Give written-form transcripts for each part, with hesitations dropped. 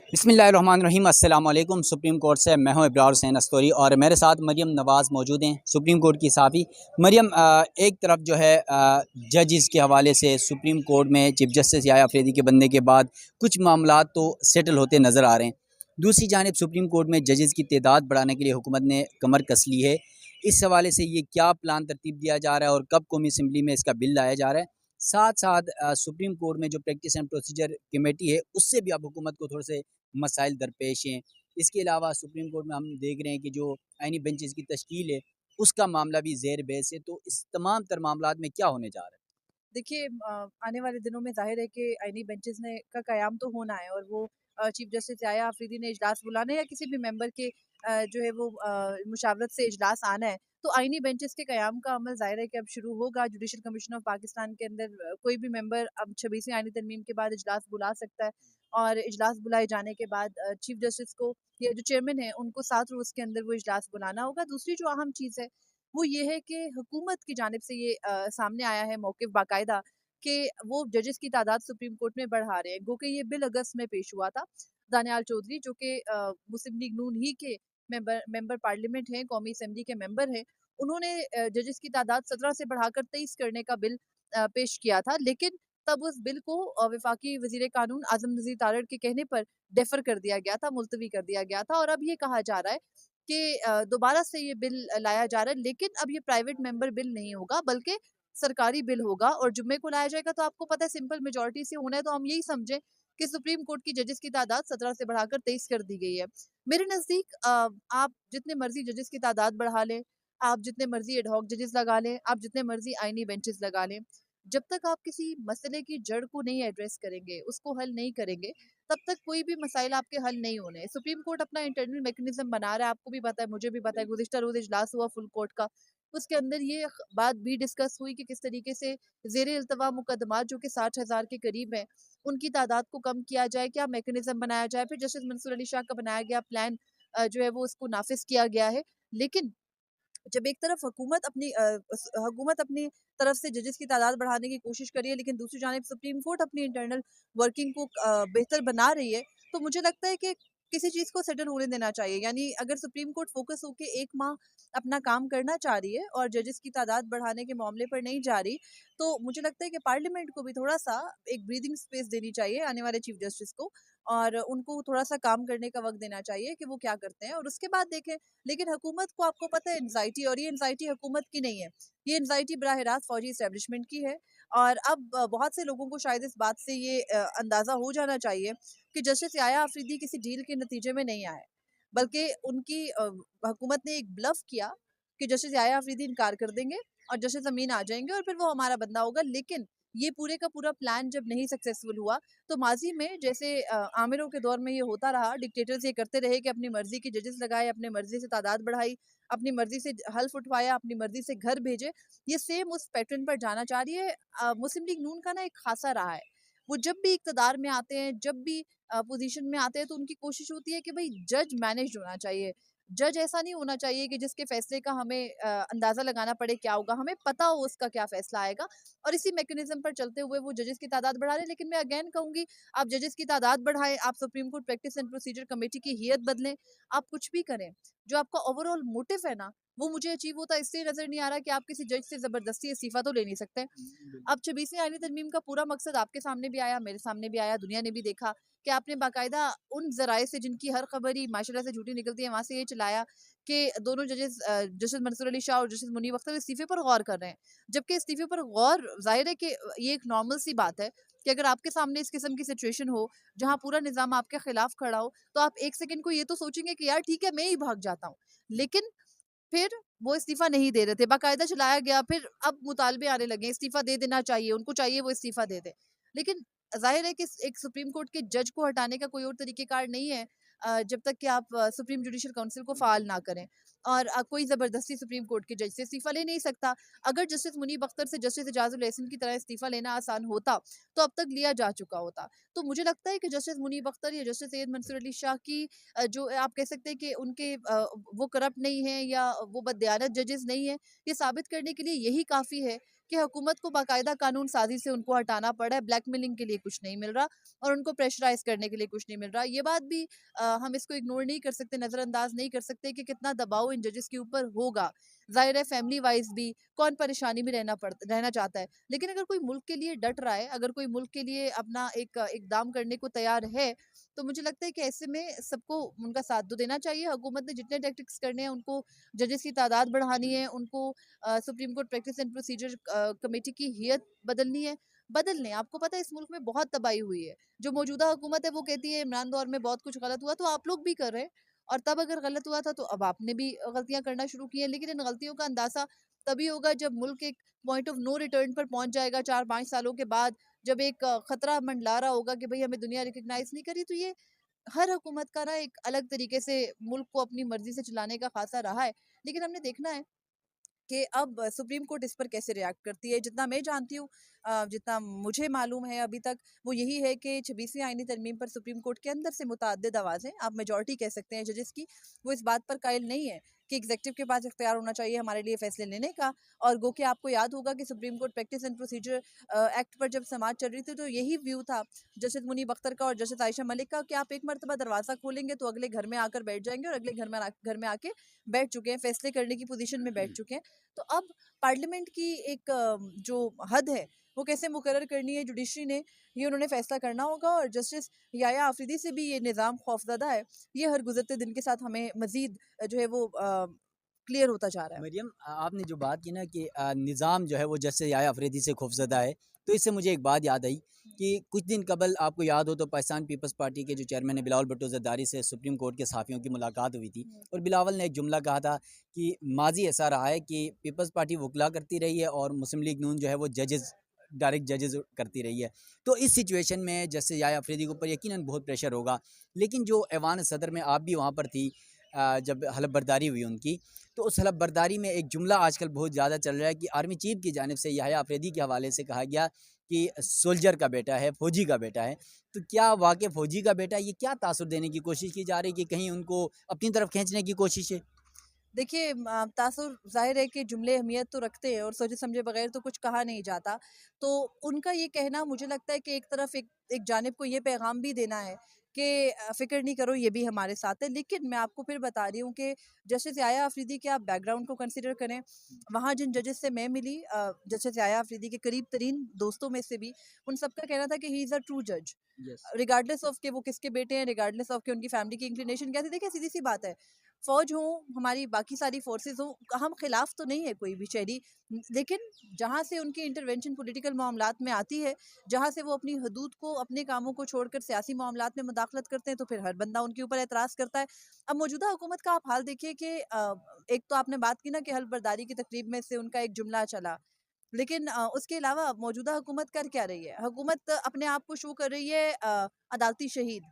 बिस्मिल्लाहिर्रहमानिर्रहीम अस्सलाम वालेकुम। सुप्रीम कोर्ट से मैं हूं इब्रार हुसैन अस्तोरी और मेरे साथ मरियम नवाज़ मौजूद हैं, सुप्रीम कोर्ट की साफ़ी। मरियम, एक तरफ जो है जजेस के हवाले से सुप्रीम कोर्ट में चीफ जस्टिस याया अफरीदी के बनने के बाद कुछ मामला तो सेटल होते नज़र आ रहे हैं। दूसरी जानिब सुप्रीम कोर्ट में जजेस की तादाद बढ़ाने के लिए हुकूमत ने कमर कस ली है। इस हवाले से ये क्या प्लान तरतीब दिया जा रहा है और कब कौमी असम्बली में इसका बिल लाया जा रहा है? साथ साथ सुप्रीम कोर्ट में जो प्रैक्टिस एंड प्रोसीजर कमेटी है उससे भी अब हुकूमत को थोड़े से मसाइल दरपेश हैं। इसके अलावा सुप्रीम कोर्ट में हम देख रहे हैं कि जो आइनी बेंचेस की तश्कील है उसका मामला भी ज़ेर बहस है। तो इस तमाम तर मामलात में क्या होने जा रहा है? देखिए, आने वाले दिनों में ज़ाहिर है कि आईनी बेंचेस ने का क़याम तो होना है और वो चीफ जस्टिस याया अफरीदी ने इजलास बुलाना है या किसी भी मेंबर के जो है वो मुशावरत से इजलास आना है। तो आईनी बेंचेस के क़याम का अमल ज़ाहिर है कि अब शुरू होगा। जुडिशल कमीशन ऑफ पाकिस्तान के अंदर कोई भी मेंबर अब 26वीं आईनी तरमीम के बाद इजलास बुला सकता है और इजलास बुलाए जाने के बाद चीफ जस्टिस को या जो चेयरमैन है उनको 7 रोज़ के अंदर वो इजलास बुलाना होगा। दूसरी जो अहम चीज़ है वो ये है कि हुकूमत की जानिब से ये सामने आया है मौक़िफ़ बाकायदा कि वो जजेस की तादाद सुप्रीम कोर्ट में बढ़ा रहे हैं। गो कि ये बिल अगस्त में पेश हुआ था। दानियाल चौधरी जो कि मुस्लिम लीग नून ही के मेंबर मेंबर पार्लियामेंट हैं, कौमी असेंबली के मेंबर हैं, उन्होंने जजेस की तादाद 17 से बढ़ाकर 23 करने का बिल पेश किया था। लेकिन तब उस बिल को वफ़ाकी वज़ीर कानून आज़म नज़ीर तारड़ के कहने पर डेफर कर दिया गया था, मुलतवी कर दिया गया था और अब ये कहा जा रहा है कि दोबारा से ये बिल लाया जा रहा है, लेकिन अब ये प्राइवेट मेंबर बिल नहीं होगा बल्कि सरकारी बिल होगा और जुम्मे को लाया जाएगा। तो आपको पता है सिंपल मेजॉरिटी से होना है, तो हम यही समझें कि सुप्रीम कोर्ट की जजेस की तादाद 17 से बढ़ाकर 23 कर दी गई है। मेरे नज़दीक आप जितने मर्जी जजेस की तादाद बढ़ा लें, आप जितने मर्जी एडहॉक जजेस लगा लें, आप जितने मर्जी आईनी बेंचेस लगा लें, जब तक आप किसी मसले की जड़ को नहीं एड्रेस करेंगे, उसको हल नहीं करेंगे, तब तक कोई भी मसाइल आपके हल नहीं होने। सुप्रीम कोर्ट अपना इंटरनल मैकेनिज्म बना रहा है, आपको भी पता है, मुझे भी पता है। गुज़िश्ता रोज़ इजलास हुआ फुल कोर्ट का, उसके अंदर ये बात भी डिस्कस हुई कि किस तरीके से ज़ेरे इल्तवा मुकदमात जो कि 60,000 के करीब हैं, उनकी तादाद को कम किया जाए, क्या मैकेनिज्म बनाया जाए। फिर जस्टिस मंसूर अली शाह का बनाया गया प्लान जो है वो उसको नाफिज किया गया है। लेकिन जब एक तरफ हुकूमत अपनी तरफ से जजेस की तादाद बढ़ाने की कोशिश कर रही है, लेकिन दूसरी जानिब सुप्रीम कोर्ट अपनी इंटरनल वर्किंग को बेहतर बना रही है, तो मुझे लगता है कि किसी चीज़ को सेटल होने देना चाहिए। यानी अगर सुप्रीम कोर्ट फोकस होकर 1 माह अपना काम करना चाह रही है और जजेस की तादाद बढ़ाने के मामले पर नहीं जा रही, तो मुझे लगता है कि पार्लियामेंट को भी थोड़ा-सा एक ब्रीथिंग स्पेस देनी चाहिए आने वाले चीफ जस्टिस को और उनको थोड़ा-सा काम करने का वक़्त देना चाहिए कि वो क्या करते हैं और उसके बाद देखें। लेकिन हुकूमत को आपको पता है एंग्जायटी, और ये एंग्जायटी हुकूमत की नहीं है, ये एंग्जायटी बराह रास्त फौजी एस्टेब्लिशमेंट की है। और अब बहुत से लोगों को शायद इस बात से ये अंदाज़ा हो जाना चाहिए कि जस्टिस याया अफरीदी किसी डील के नतीजे में नहीं आए, बल्कि उनकी हुकूमत ने एक ब्लफ किया कि जस्टिस याया अफरीदी इनकार कर देंगे और जस्टिस अमीन आ जाएंगे और फिर वो हमारा बंदा होगा। लेकिन ये पूरे का पूरा प्लान जब नहीं सक्सेसफुल हुआ, तो माजी में जैसे आमिरों के दौर में ये होता रहा, डिक्टेटर्स ये करते रहे कि अपनी मर्जी की जजेस लगाए, अपनी मर्जी से तादाद बढ़ाई, अपनी मर्जी से हल्फ उठवाया, अपनी मर्जी से घर भेजे। ये सेम उस पैटर्न पर जाना चाह रही है। मुस्लिम लीग नून का ना एक खासा रहा है, वो जब भी इकतदार में आते हैं, जब भी पोजीशन में आते हैं, तो उनकी कोशिश होती है कि भाई जज मैनेज होना चाहिए। जज ऐसा नहीं होना चाहिए कि जिसके फैसले का हमें अंदाजा लगाना पड़े क्या होगा, हमें पता हो उसका क्या फैसला आएगा और इसी मैकेनिज्म पर चलते हुए वो जजेस की तादाद बढ़ा रहे हैं। लेकिन मैं अगेन कहूंगी, आप जजेस की तादाद बढ़ाएं, आप supreme court practice and procedure committee की हैयत बदलें, आप कुछ भी करें, जो आपका ओवरऑल मोटिव है ना, वो मुझे अचीव होता इसलिए नजर नहीं आ रहा कि आप किसी जज से जबरदस्ती इस्तीफा तो ले नहीं सकते। अब 26वीं आईनी तरमीम का पूरा मकसद आपके सामने भी आया, मेरे सामने भी आया, दुनिया ने भी देखा कि आपने बाकायदा उन जराए से जिनकी हर खबर ही माशाल्लाह से झूठी निकलती है, वहां से ये चलाया कि दोनों जजेस जस्टिस मंसूर अली शाह और जस्टिस मुनीब अख्तर इस्तीफे पर गौर कर रहे हैं। जबकि इस्तीफे पर गौर जाहिर है कि ये एक नॉर्मल सी बात है कि अगर आपके सामने इस किस्म की सिचुएशन हो जहां पूरा निजाम आपके खिलाफ खड़ा हो, तो आप एक सेकंड को ये तो सोचेंगे कि यार ठीक है मैं ही भाग जाता हूँ। लेकिन फिर वो इस्तीफा नहीं दे रहे थे, बाकायदा चलाया गया। फिर अब मुतालबे आने लगे, इस्तीफा दे देना चाहिए, उनको चाहिए वो इस्तीफा दे दे। लेकिन जाहिर है कि एक सुप्रीम कोर्ट के जज को हटाने का कोई और तरीकेकार नहीं है जब तक कि आप सुप्रीम जुडिशल काउंसिल को फाल ना करें। और कोई ज़बरदस्ती सुप्रीम कोर्ट के जज से इस्तीफा ले नहीं सकता। अगर जस्टिस मुनीब अख्तर से जस्टिस एजाजुल एहसन की तरह इस्तीफा लेना आसान होता, तो अब तक लिया जा चुका होता। तो मुझे लगता है कि जस्टिस मुनीब अख्तर या जस्टिस सैयद मंसूर अली शाह की जो आप कह सकते हैं कि उनके वो करप्ट नहीं है या वो बददयानत जजेस नहीं है, ये साबित करने के लिए यही काफ़ी है कि हुकूमत को बाकायदा कानून साजी से उनको हटाना पड़ा है, ब्लैकमेलिंग के लिए कुछ नहीं मिल रहा और उनको प्रेशराइज करने के लिए कुछ नहीं मिल रहा। ये बात भी हम इसको इग्नोर नहीं कर सकते, नज़रअंदाज नहीं कर सकते कि कितना दबाव इन जजेस के ऊपर होगा। ज़ाहिर है फैमिली वाइज भी कौन परेशानी में रहना चाहता है। लेकिन अगर कोई मुल्क के लिए डट रहा है, अगर कोई मुल्क के लिए अपना एक इकदाम करने को तैयार है, तो मुझे लगता है कि ऐसे में सबको उनका साथ तो देना चाहिए। हुकूमत ने जितने टैक्टिक्स करने हैं, उनको जजेस की तादाद बढ़ानी है, उनको supreme court practice and procedure committee की हैयत बदलनी है, बदल लें। आपको पता है इस मुल्क में बहुत तबाही हुई है। जो मौजूदा हुकूमत है वो कहती है इमरान दौर में बहुत कुछ गलत हुआ, तो आप लोग भी कर रहे हैं और तब अगर गलत हुआ था तो अब आपने भी गलतियां करना शुरू की हैं। लेकिन इन गलतियों का अंदाजा तभी होगा जब मुल्क एक पॉइंट ऑफ नो रिटर्न पर पहुंच जाएगा 4-5 सालों के बाद, जब एक खतरा मंडला रहा होगा कि भाई हमें दुनिया रिकग्नाइज नहीं करी। तो ये हर हुकूमत का ना एक अलग तरीके से मुल्क को अपनी मर्जी से चलाने का खासा रहा है। लेकिन हमने देखना है कि अब सुप्रीम कोर्ट इस पर कैसे रिएक्ट करती है। जितना मैं जानती हूँ, जितना मुझे मालूम है अभी तक, वो यही है कि 26वीं आईनी तरमीम पर सुप्रीम कोर्ट के अंदर से मुतअद्दिद आवाज़ें, आप मेजॉरिटी कह सकते हैं जजेस की, वो इस बात पर कायल नहीं है कि एग्जीक्यूटिव के पास इख्तियार होना चाहिए हमारे लिए फैसले लेने का। और गो कि आपको याद होगा कि supreme court practice and procedure act पर जब समाज चल रही थी तो यही व्यू था जस्टिस मुनीब अख्तर का और जस्टिस आयशा मलिक का कि आप एक मरतबा दरवाज़ा खोलेंगे तो अगले घर में आकर बैठ जाएंगे, और अगले घर में आके बैठ चुके हैं, फैसले करने की पोजीशन में बैठ चुके हैं। तो अब पार्लियामेंट की एक जो हद है वो कैसे मुकर्रर करनी है जुडिशरी ने, ये उन्होंने फैसला करना होगा। और जस्टिस याया आफरीदी से भी ये निज़ाम खौफजदा है, ये हर गुजरते दिन के साथ हमें मजीद जो है वो क्लियर होता जा रहा है। मरियम, आपने जो बात की ना कि निज़ाम जो है वो जैसे आया अफरीदी से खौफज़दा है, तो इससे मुझे एक बात याद आई कि कुछ दिन कबल आपको याद हो तो पाकिस्तान पीपल्स पार्टी के जो चेयरमैन है बिलावल भुट्टो ज़रदारी से सुप्रीम कोर्ट के सहाफ़ियों की मुलाकात हुई थी, हम्म, और बिलावल ने एक जुमला कहा था कि माजी ऐसा रहा है कि पीपल्स पार्टी वकला करती रही है और मुस्लिम लीग नून जो है वो जजेस डायरेक्ट जजेस करती रही है। तो इस सिचुएशन में जैसे याया अफरीदी के ऊपर यकीनन बहुत प्रेशर होगा। लेकिन जो ऐवान सदर में आप भी वहाँ पर थी जब हलफ बर्दारी हुई उनकी, तो उस हलफ बर्दारी में एक जुमला आजकल बहुत ज़्यादा चल रहा है कि आर्मी चीफ की जानिब से याह्या अफरीदी के हवाले से कहा गया कि सोल्जर का बेटा है, फ़ौजी का बेटा है। तो क्या वाक़ई फ़ौजी का बेटा है? ये क्या तासुर देने की कोशिश की जा रही है कि कहीं उनको अपनी तरफ खींचने की कोशिश है? देखिए तासुर ज़ाहिर है कि जुमले अहमियत तो रखते हैं और सोचे समझे बगैर तो कुछ कहा नहीं जाता। तो उनका ये कहना मुझे लगता है कि एक तरफ एक जानिब को ये पैगाम भी देना है कि फ़िक्र नहीं करो, ये भी हमारे साथ है। लेकिन मैं आपको फिर बता रही हूँ कि जस्टिस याया अफरीदी के आप बैकग्राउंड को कंसिडर करें, वहाँ जिन जजेस से मैं मिली, जस्टिस याया अफरीदी के करीब तरीन दोस्तों में से भी, उन सबका कहना था कि ही इज़ अ ट्रू जज, यस। रिगार्डलेस ऑफ के वो किसके बेटे हैं, रिगार्डलेस ऑफ के उनकी फैमिली की इंक्लिनेशन क्या थी। देखिए सीधी सी बात है, फौज हो, हमारी बाकी सारी फोर्सेस हो, हम खिलाफ तो नहीं है कोई भी शहरी। लेकिन जहाँ से उनकी इंटरवेंशन पॉलिटिकल मामलात में आती है, जहाँ से वो अपनी हदूद को, अपने कामों को छोड़कर सियासी मामलात में मुदाखलत करते हैं, तो फिर हर बंदा उनके ऊपर एतराज़ करता है। अब मौजूदा हुकूमत का आप हाल देखिए कि एक तो आपने बात की ना कि हल्फ बर्दारी की तकरीब में से उनका एक जुमला चला। लेकिन उसके अलावा मौजूदा हुकूमत कर क्या रही है? हुकूमत अपने आप को शो कर रही है अदालती शहीद,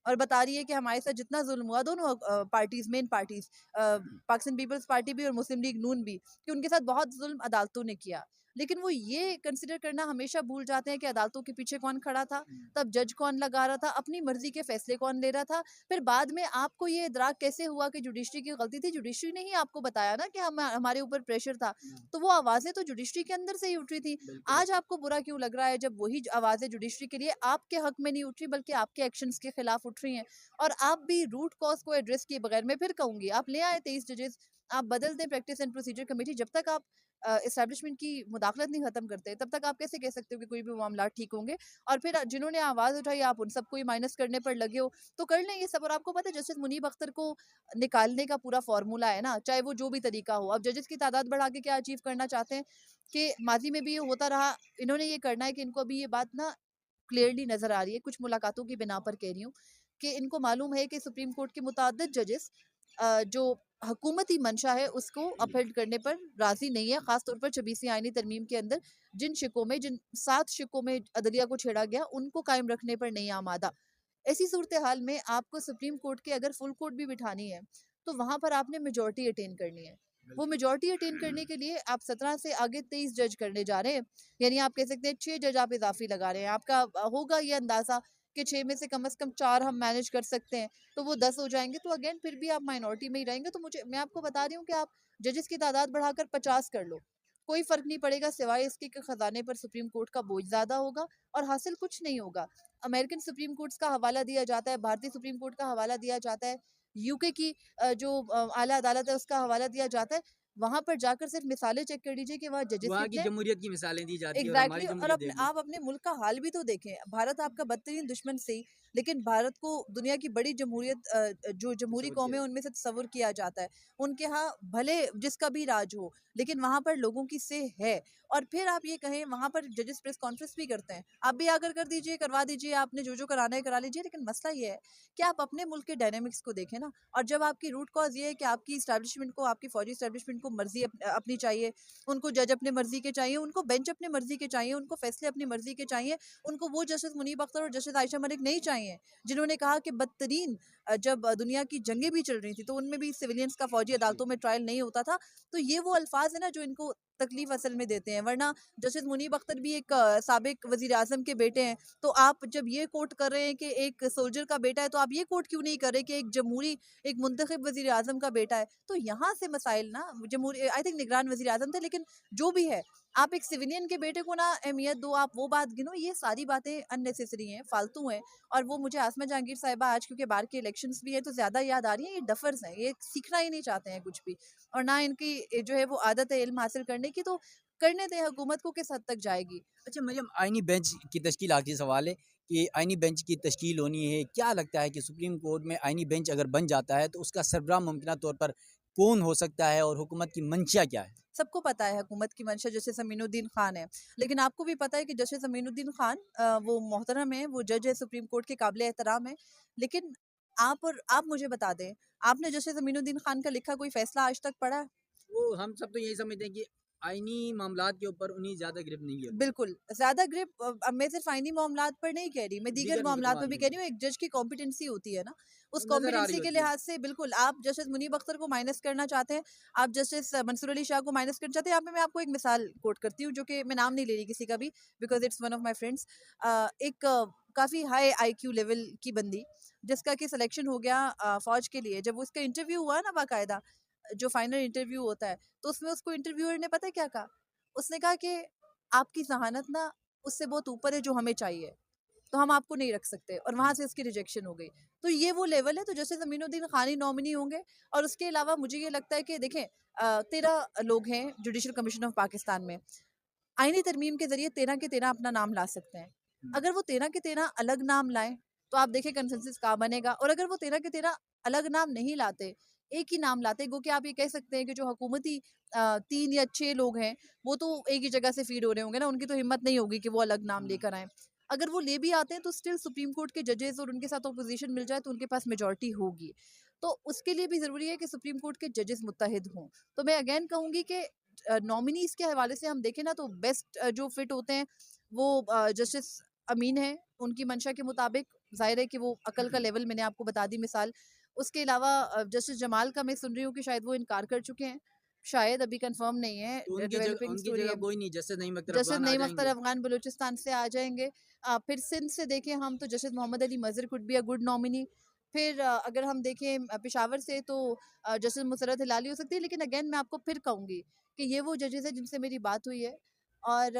और बता रही है कि हमारे साथ जितना ज़ुल्म हुआ, दोनों parties, main parties, Pakistan Peoples Party भी और मुस्लिम लीग नून भी, कि उनके साथ बहुत ज़ुल्म अदालतों ने किया। लेकिन वो ये कंसिडर करना हमेशा भूल जाते हैं कि अदालतों के पीछे कौन खड़ा था, तब जज कौन लगा रहा था, अपनी मर्ज़ी के फ़ैसले कौन ले रहा था। फिर बाद में आपको ये इदराक कैसे हुआ कि जुडिशरी की गलती थी? जुडिशरी ने ही आपको बताया ना कि हमारे ऊपर प्रेशर था। तो वो आवाज़ें तो जुडिशरी के अंदर से ही उठ रही थी। बिल्कुल। आज आपको बुरा क्यों लग रहा है जब वही आवाज़ें जुडिशरी के लिए आपके हक में नहीं उठ रही, बल्कि आपके एक्शंस के खिलाफ उठ रही हैं? और आप भी रूट कॉज को एड्रेस किए बगैर, मैं फिर कहूंगी, आप ले आए 23 जजेस, आप बदल दें प्रैक्टिस एंड प्रोसीजर कमेटी, जब तक आप इस्टेब्लिशमेंट की मुदाखलत नहीं खत्म करते तब तक आप कैसे कह सकते हो कि कोई भी मामला ठीक होंगे? और फिर जिन्होंने आवाज़ उठाई आप उन सबको ही माइनस करने पर लगे हो, तो कर लें ये सब। और आपको पता है जस्टिस मुनीब अख्तर को निकालने का पूरा फॉर्मूला है ना, चाहे वो जो भी तरीका हो। अब जजेस की तादाद बढ़ा के क्या अचीव करना चाहते हैं कि माजी में भी ये होता रहा, इन्होंने ये करना है कि इनको अभी ये बात ना क्लियरली नज़र आ रही है, कुछ मुलाकातों की बिना पर कह रही हूँ, कि इनको मालूम है कि सुप्रीम कोर्ट के मुताद्दिद जजेस जो हुकूमती मंशा है उसको अपहेल्ड करने पर राज़ी नहीं है। ख़ास तौर पर 26वीं आईनी तरमीम के अंदर जिन 7 शिकों में अदलिया को छेड़ा गया, उनको कायम रखने पर नहीं आमादा। ऐसी सूरत हाल में आपको सुप्रीम कोर्ट के अगर फुल कोर्ट भी बिठानी है, तो वहाँ पर आपने मेजॉरिटी अटेन करनी है। वो मेजॉरिटी अटेन करने के लिए आप 17 से आगे 23 जज करने जा रहे हैं। यानी आप कह सकते हैं 6 जज आप इजाफी लगा रहे हैं। आपका होगा ये अंदाज़ा कि 6 में से कम 4 हम मैनेज कर सकते हैं, तो वो 10 हो जाएँगे, तो अगेन फिर भी आप माइनॉरिटी में ही रहेंगे। तो मैं आपको बता रही हूँ कि आप जजेस की तादाद बढ़ाकर 50 कर लो। कोई फ़र्क नहीं पड़ेगा सिवाय इसके कि ख़ज़ाने पर सुप्रीम कोर्ट का बोझ ज़्यादा होगा और हासिल कुछ नहीं होगा। अमेरिकन सुप्रीम कोर्ट्स का हवाला दिया जाता है, भारतीय सुप्रीम कोर्ट का हवाला दिया जाता है, यूके की जो आला अदालत है उसका हवाला दिया जाता है। वहाँ पर जाकर सिर्फ़ मिसालें चेक कर लीजिए कि वहाँ जजेस वहाँ की कितने जमहूरियत की मिसालें दी जाती है और हमारी एग्ज़ैक्टली और जमहूरियत अपने देख लो। आप अपने मुल्क का हाल भी तो देखें। भारत आपका बदतरीन दुश्मन सही, लेकिन भारत को दुनिया की बड़ी जमहूरियत जो जमहूरी तस्वुर किया कौमें हैं उनमें से तस्वुर किया जाता है। उनके यहाँ भले जिसका भी राज हो, लेकिन वहाँ पर लोगों की सेह है। और फिर आप ये कहें वहाँ पर जजेस प्रेस कॉन्फ्रेंस भी करते हैं। आप भी आकर कर दीजिए, करवा दीजिए, आपने जो कराना है करा लीजिए। लेकिन मसला ये है कि आप अपने मुल्क के डायनामिक्स को देखें ना। और जब आपकी रूट कॉज़ ये है कि आपकी एस्टैब्लिशमेंट को, आपकी फौजी एस्टैब्लिशमेंट को मर्ज़ी अपनी चाहिए, उनको जज अपने मर्ज़ी के चाहिए, उनको बेंच अपने मर्ज़ी के चाहिए, उनको फैसले अपनी मर्ज़ी के चाहिए, उनको वो जस्टिस मुनीब अख्तर और जस्टिस आयशा मलिक नहीं चाहिए, जिन्होंने कहा कि बदतरीन जब दुनिया की जंगें भी चल रही थी, तो उनमें भी सिविलियंस का फौजी अदालतों में ट्रायल नहीं होता था। तो ये वो अल्फाज है ना जो इनको तकलीफ असल में देते हैं। वरना जस्टिस मुनीब अख्तर भी एक साबिक वज़ीर आज़म के बेटे हैं। तो आप जब ये कोट कर रहे हैं कि एक सोल्जर का बेटा है, तो आप ये कोट क्यों नहीं कर रहे कि एक जमहूरी, एक मुंतखब वज़ीर आज़म का बेटा है? तो यहाँ से मसाइल ना, जमहूरी आई थिंक निगरान वज़ीर आज़म थे, लेकिन जो भी है, आप एक सिविलियन के बेटे को ना अहमियत दो, आप वो बात गिनो। ये सारी बातें अननेसेसरी हैं, फालतू हैं। और वो मुझे आसमा जहांगीर साहिबा आज क्योंकि बाहर के इलेक्शंस भी हैं तो ज़्यादा याद आ रही हैं। ये डफर्स हैं, ये सीखना ही नहीं चाहते हैं कुछ भी, और ना इनकी जो है वो आदत है इल्म हासिल करने की। तो करने दें, हुकूमत को किस हद तक जाएगी। अच्छा मरियम, आईनी बेंच की तश्कील, आखिरी सवाल है कि आईनी बेंच की तश्कील होनी है, क्या लगता है कि सुप्रीम कोर्ट में आईनी बेंच अगर बन जाता है तो उसका सरबराह मुमकिन तौर पर कौन हो सकता है और हुकूमत की मंशा क्या है? सबको पता है हुकूमत की मंशा जस्टिस अमीनुद्दीन खान है, लेकिन आपको भी पता है कि जस्टिस अमीनुद्दीन खान वो मोहतरम है, वो जज है, सुप्रीम कोर्ट के काबिल एहतराम है। लेकिन आप मुझे बता दें, आपने जस्टिस अमीनुद्दीन खान का लिखा कोई फैसला आज तक पढ़ा है? वो हम सब तो यही समझते हैं कि आईनी मामलात के ऊपर उन्हीं ज़्यादा ग्रिप नहीं है अभी, बिल्कुल, ज़्यादा ग्रिप अब मैं सिर्फ़ आईनी मामलात पर नहीं कह रही, मैं दीगर दीगर मामलात मुकदमात में भी में कह भी रही हूँ। एक जज की कॉम्पिटेंसी होती है ना, उस नज़र आ रही कॉम्पिटेंसी के होती है। लिहाज़ से बिल्कुल आप जस्टिस मुनीब अख्तर को माइनस करना चाहते हैं, आप जस्टिस मंसूर अली शाह को माइनस करना चाहते हैं। यहाँ पे मैं आपको एक मिसाल कोट करती हूँ, जो कि मैं नाम नहीं ले रही किसी का भी, because it's one of my friends. एक काफ़ी हाई आईक्यू लेवल की बंदी, जिसका कि सिलेक्शन हो गया फ़ौज के लिए। जब उसका इंटरव्यू हुआ ना बाकायदा, जो फाइनल इंटरव्यू होता है, तो उसमें उसको इंटरव्यूअर ने पता है क्या कहा? उसने कहा कि आपकी ज़हानत ना उससे बहुत ऊपर है जो हमें चाहिए, तो हम आपको नहीं रख सकते, और वहाँ से उसकी रिजेक्शन हो गई। तो ये वो लेवल है। तो जस्टिस अमीनुद्दीन खान ही नॉमिनी होंगे। और उसके अलावा मुझे ये लगता है कि देखें 13 लोग हैं जुडिशल कमीशन ऑफ पाकिस्तान में। आईनी तरमीम के ज़रिए 13 के 13 अपना नाम ला सकते हैं। हुँ। अगर वो 13 के 13 अलग नाम लाएँ, तो आप देखें कंसेंसस कहाँ बनेगा। और अगर वो 13 के 13 अलग नाम नहीं लाते, एक ही नाम लाते, गो कि आप ये कह सकते हैं कि जो हुकूमती 3 या 6 लोग हैं, वो तो एक ही जगह से फ़ीड हो रहे होंगे ना, उनकी तो हिम्मत नहीं होगी कि वो अलग नाम हुँ। लेकर आएँ। अगर वो ले भी आते हैं तो स्टिल सुप्रीम कोर्ट के जजेस और उनके साथ ऑपोज़िशन मिल जाए तो उनके पास मेजॉरिटी होगी। तो उसके लिए भी ज़रूरी है कि सुप्रीम कोर्ट के जजेस मुत्तहिद हों। तो मैं अगेन कहूँगी कि नॉमिनीज़ के हवाले से हम देखें ना, तो बेस्ट जो फिट होते हैं वो जस्टिस अमीन हैं। उनकी मंशा के मुताबिक ज़ाहिर है कि वो अकल का लेवल मैंने आपको बता दी मिसाल। उसके अलावा जस्टिस जमाल का मैं सुन रही हूँ कि शायद वो इनकार कर चुके हैं। शायद अभी कंफर्म नहीं है, तो डेवलपिंग उनकी स्टोरी जगह है। कोई नहीं, जस्टिस नईम अख्तर जस्टिस अफ़गान आ नईम अख्तर जाएँगे। अफ़गान बलूचिस्तान से आ जाएँगे। फिर सिंध से देखें हम तो Justice Mohammad Ali Mazhar could be a good nominee. फिर अगर हम देखें पेशावर से तो जस्टिस मुसर्रत हिलाली हो सकती है। लेकिन अगेन मैं आपको फिर कहूँगी कि ये वो जजेस हैं जिनसे मेरी बात हुई है, और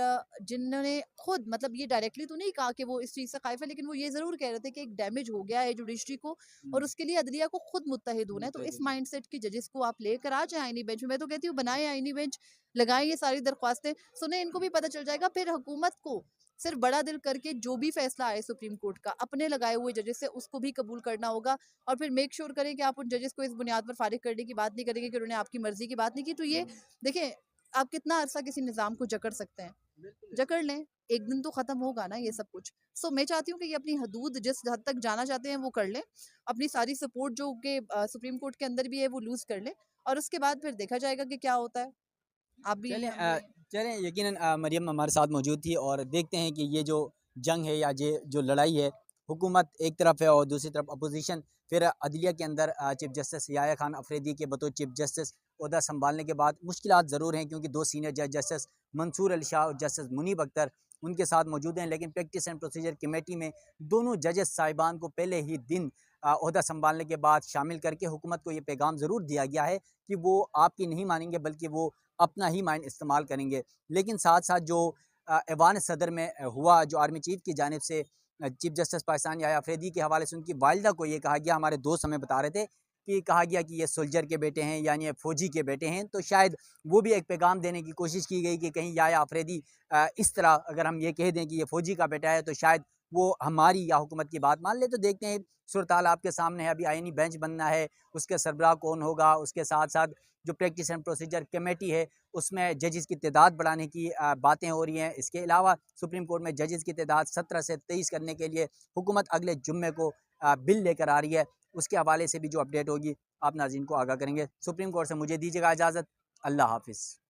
जिन्होंने खुद मतलब ये डायरेक्टली तो नहीं कहा कि वो इस चीज़ से ख़ाइफ़ है, लेकिन वो ये ज़रूर कह रहे थे कि एक डैमेज हो गया है जुडिशरी को, और हुँ। उसके लिए अदलिया को खुद मुत्तहिद होना है। तो मुत्तहिद इस होना। माइंडसेट की जजेस को आप लेकर आ जाएँ आईनी बेंच में। मैं तो कहती हूँ बनाएँ आईनी बेंच, लगाएँ ये सारी दरख्वास्तें, सुने, इनको भी पता चल जाएगा। फिर हुकूमत को सिर्फ बड़ा दिल करके जो भी फैसला आए सुप्रीम कोर्ट का अपने लगाए हुए जजेस से, उसको भी कबूल करना होगा। और फिर मेक श्योर करें कि आप उन जजेस को इस बुनियाद पर फारिग करने की बात नहीं करेंगे कि उन्होंने आपकी मर्जी की बात नहीं की। तो ये हुँ। देखें, आप कितना अरसा किसी निज़ाम को जकड़ सकते हैं, बिल्कुल। जकड़ लें, एक दिन तो ख़त्म होगा ना ये सब कुछ। सो मैं चाहती हूँ कि ये अपनी हदूद जिस हद तक जाना चाहते हैं वो कर लें, अपनी सारी सपोर्ट जो कि सुप्रीम कोर्ट के अंदर भी है वो लूज़ कर लें, और उसके बाद फिर देखा जाएगा कि क्या होता है। आप भी चलें हैं, हम भी हैं। चलें, यकीनन मरियम हमारे साथ मौजूद थी और देखते हैं कि ये जो जंग है या ये जो लड़ाई है, हुकूमत एक तरफ है और दूसरी तरफ अपोजिशन। फिर अदलिया के अंदर चीफ जस्टिस याह्या खान अफरीदी के बतौर चीफ जस्टिस ओहदा संभालने के बाद मुश्किलात ज़रूर हैं, क्योंकि 2 सीनियर जज जस्टिस मंसूर अली शाह और जस्टिस मुनीब अख्तर उनके साथ मौजूद हैं। लेकिन प्रैक्टिस एंड प्रोसीजर कमेटी में दोनों जजेस साहिबान को पहले ही दिन ओहदा संभालने के बाद शामिल करके हुकूमत को ये पैगाम ज़रूर दिया गया है कि वो आपकी नहीं मानेंगे, बल्कि वो अपना ही माइंड इस्तेमाल करेंगे। लेकिन साथ साथ जो ऐवान सदर में हुआ, जो आर्मी चीफ की जानिब से चीफ जस्टिस पाकिस्तान याया अफरीदी के हवाले से उनकी वालिदा को ये कहा गया, हमारे दोस्त हमें बता रहे थे कि कहा गया कि ये सोल्जर के बेटे हैं, यानी ये फ़ौजी के बेटे हैं, तो शायद वो भी एक पैगाम देने की कोशिश की गई कि कहीं याया अफरीदी इस तरह अगर हम ये कह दें कि ये फ़ौजी का बेटा है तो शायद वो हमारी या हुकूमत की बात मान ले। तो देखते हैं, सूरत हाल आपके सामने है, अभी आईनी बेंच बनना है, उसके सरबराह कौन होगा, उसके साथ साथ जो प्रैक्टिस एंड प्रोसीजर कमेटी है उसमें जजेस की तादाद बढ़ाने की बातें हो रही हैं। इसके अलावा सुप्रीम कोर्ट में जजेस की तादाद 17 से 23 करने के लिए हुकूमत अगले जुम्मे को बिल लेकर आ रही है। उसके हवाले से भी जो अपडेट होगी आप नाज़रीन को आगाह करेंगे। सुप्रीम कोर्ट से मुझे दीजिएगा इजाज़त। अल्लाह हाफ़िज़।